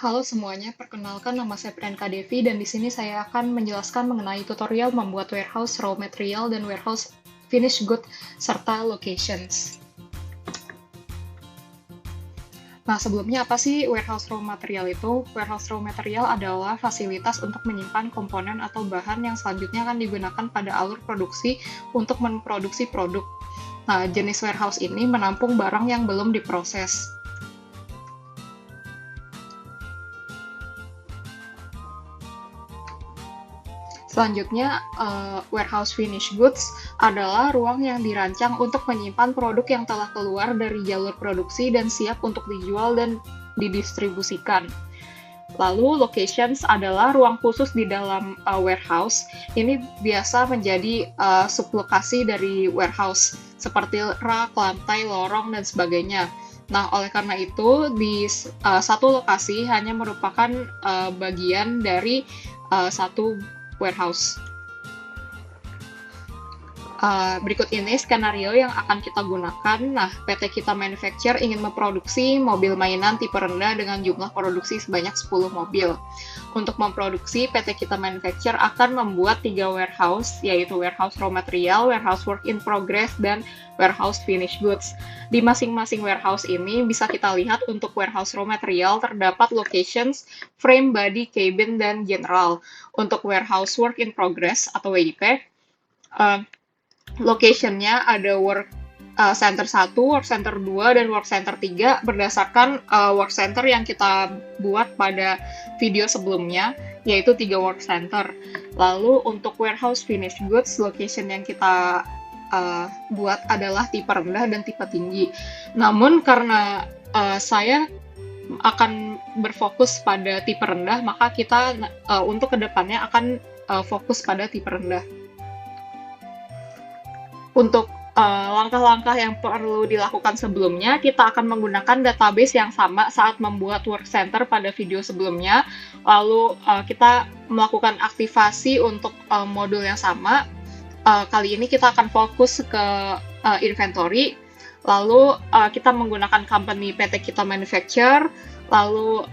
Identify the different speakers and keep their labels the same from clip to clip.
Speaker 1: Halo semuanya, perkenalkan nama saya Priyanka Devi dan di sini saya akan menjelaskan mengenai tutorial membuat warehouse raw material dan warehouse finished good serta locations. Nah, sebelumnya apa sih warehouse raw material itu? Warehouse raw material adalah fasilitas untuk menyimpan komponen atau bahan yang selanjutnya akan digunakan pada alur produksi untuk memproduksi produk. Nah, jenis warehouse ini menampung barang yang belum diproses. Selanjutnya, warehouse finished goods adalah ruang yang dirancang untuk menyimpan produk yang telah keluar dari jalur produksi dan siap untuk dijual dan didistribusikan. Lalu, locations adalah ruang khusus di dalam warehouse. Ini biasa menjadi sublokasi dari warehouse, seperti rak, lantai, lorong, dan sebagainya. Nah, oleh karena itu, di satu lokasi hanya merupakan bagian dari satu warehouse. Berikut ini skenario yang akan kita gunakan. Nah, PT Kita Manufacture ingin memproduksi mobil mainan tipe rendah dengan jumlah produksi sebanyak 10 mobil. Untuk memproduksi, PT Kita Manufacture akan membuat 3 warehouse, yaitu warehouse raw material, warehouse work in progress, dan warehouse finished goods. Di masing-masing warehouse ini bisa kita lihat untuk warehouse raw material terdapat locations, frame, body, cabin, dan general. Untuk warehouse work in progress atau WIP, location-nya ada work center 1, work center 2, dan work center 3 berdasarkan work center yang kita buat pada video sebelumnya, yaitu 3 work center. Lalu untuk warehouse finished goods, location yang kita buat adalah tipe rendah dan tipe tinggi. Namun karena saya akan berfokus pada tipe rendah, maka kita untuk kedepannya akan fokus pada tipe rendah. Untuk langkah-langkah yang perlu dilakukan sebelumnya, kita akan menggunakan database yang sama saat membuat work center pada video sebelumnya. Lalu kita melakukan aktivasi untuk modul yang sama. Kali ini kita akan fokus ke inventory. Lalu kita menggunakan company PT Kita Manufacture. Lalu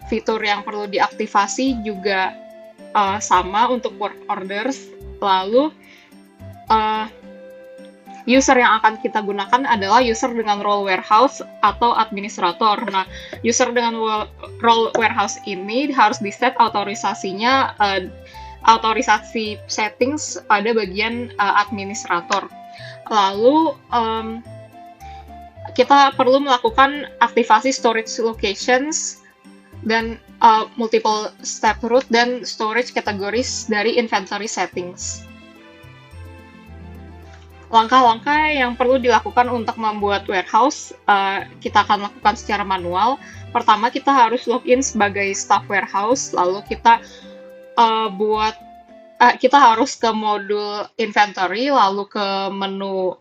Speaker 1: fitur yang perlu diaktifasi juga sama untuk work orders. Lalu user yang akan kita gunakan adalah user dengan role warehouse atau administrator. Nah, user dengan role warehouse ini harus di-set autorisasinya, autorisasi settings pada bagian administrator. Lalu, kita perlu melakukan aktivasi storage locations dan multiple step root dan storage categories dari inventory settings. Langkah-langkah yang perlu dilakukan untuk membuat warehouse, kita akan lakukan secara manual. Pertama, kita harus login sebagai staff warehouse, lalu kita kita harus ke modul inventory, lalu ke menu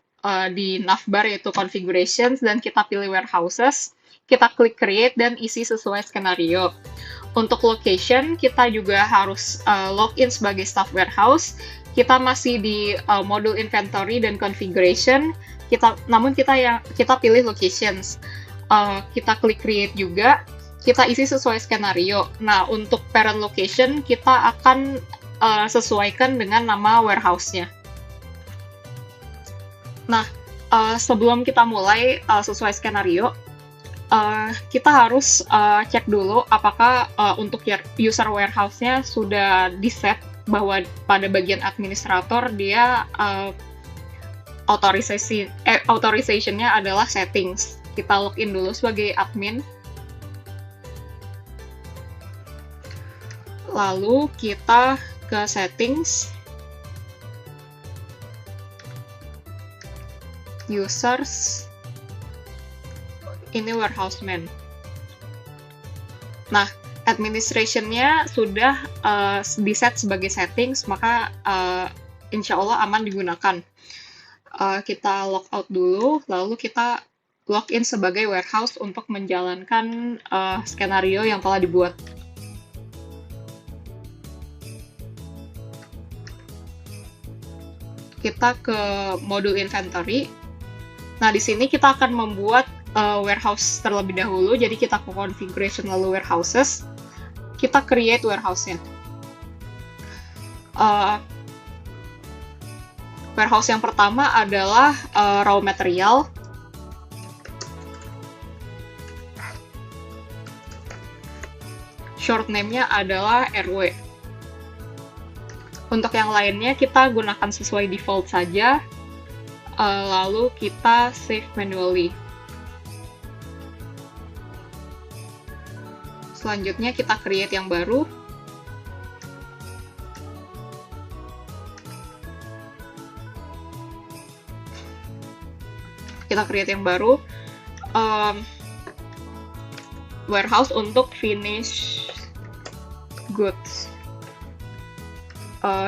Speaker 1: di navbar yaitu configurations, dan kita pilih warehouses. Kita klik create dan isi sesuai skenario. Untuk location, kita juga harus login sebagai staff warehouse. Kita masih di modul inventory dan configuration. Namun kita pilih locations. Kita klik create juga. Kita isi sesuai skenario. Nah, untuk parent location kita akan sesuaikan dengan nama warehouse-nya. Nah, sebelum kita mulai sesuai skenario, kita harus cek dulu apakah untuk user warehouse-nya sudah di-set bahwa pada bagian administrator dia authorization-nya adalah settings. Kita login dulu sebagai admin. Lalu kita ke settings, users, ini warehouseman. Nah, administration-nya sudah di-set sebagai settings, maka insya Allah aman digunakan. Kita log out dulu, lalu kita login sebagai warehouse untuk menjalankan skenario yang telah dibuat. Kita ke modul inventory. Nah, di sini kita akan membuat warehouse terlebih dahulu. Jadi kita ke configuration lalu warehouses, kita create warehouse-nya. Warehouse yang pertama adalah raw material. Short name-nya adalah RW. Untuk yang lainnya kita gunakan sesuai default saja, lalu kita save manually. Selanjutnya kita create yang baru. Kita create yang baru. Warehouse untuk finish goods.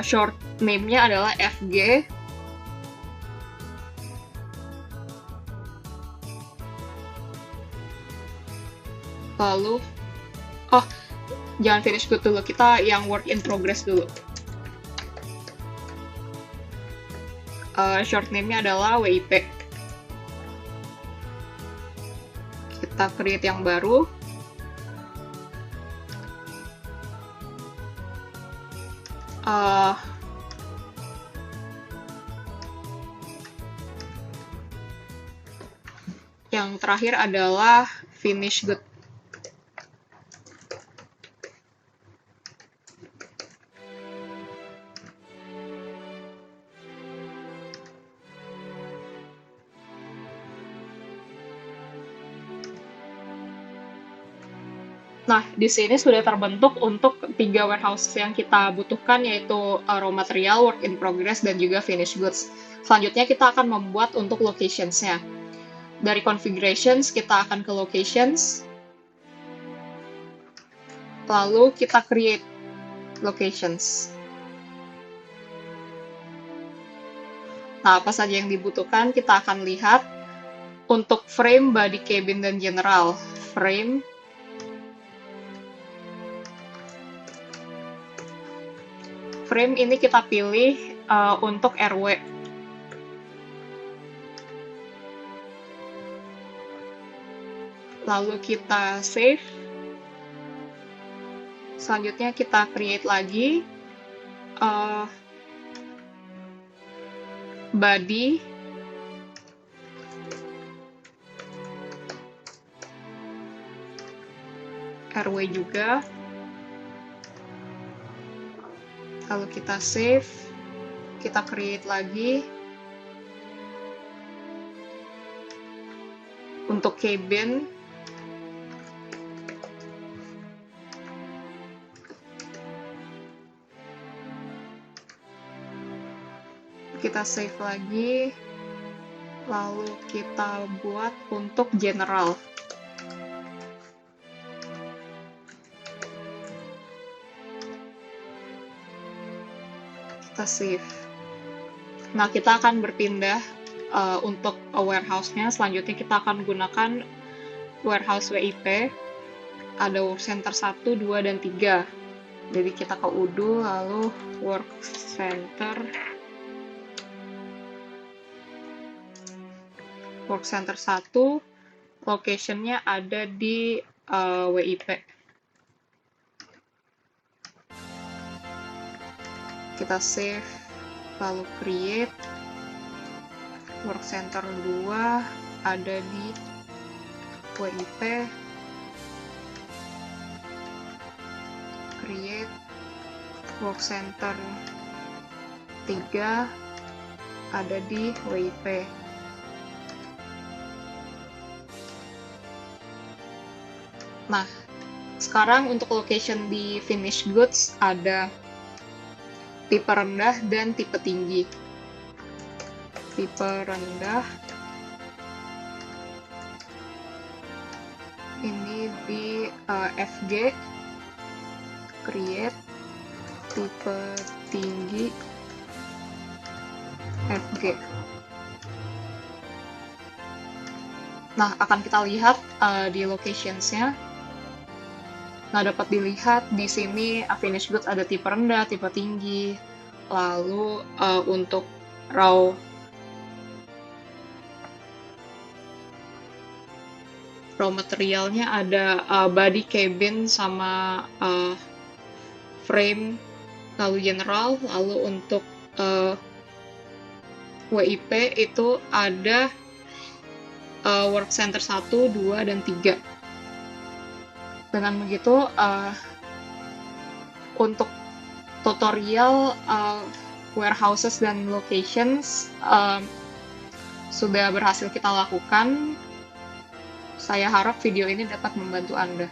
Speaker 1: Short name-nya adalah FG. Lalu, jangan finish good dulu, kita yang work in progress dulu. Short name-nya adalah WIP. Kita create yang baru. Yang terakhir adalah finish good. Nah, di sini sudah terbentuk untuk 3 warehouse yang kita butuhkan, yaitu raw material, work in progress, dan juga finished goods. Selanjutnya kita akan membuat untuk locations-nya. Dari configurations, kita akan ke locations. Lalu kita create locations. Nah, apa saja yang dibutuhkan, kita akan lihat. Untuk frame, body, cabin, dan general. Frame. Frame ini kita pilih untuk RW. Lalu kita save. Selanjutnya kita create lagi body. RW juga. Lalu kita save, kita create lagi. Untuk cabin, kita save lagi, lalu kita buat untuk general. Kita save. Nah, kita akan berpindah untuk warehouse-nya. Selanjutnya kita akan gunakan warehouse WIP. Ada work center 1, 2, dan 3. Jadi kita ke UDO, lalu work center. Work center 1, location-nya ada di WIP. Kita save, lalu create. Work center 2 ada di WIP. Create. Work center 3 ada di WIP. Nah, sekarang untuk location di finished goods ada tipe rendah dan tipe tinggi. Tipe rendah ini di FG, create. Tipe tinggi FG. Nah, akan kita lihat di locations-nya. Nah, dapat dilihat di sini finished goods ada tipe rendah, tipe tinggi. Lalu untuk raw raw materialnya ada body cabin sama frame, lalu general, lalu untuk WIP itu ada work center 1, 2, dan 3. Dengan begitu, untuk tutorial warehouses dan locations sudah berhasil kita lakukan. Saya harap video ini dapat membantu Anda.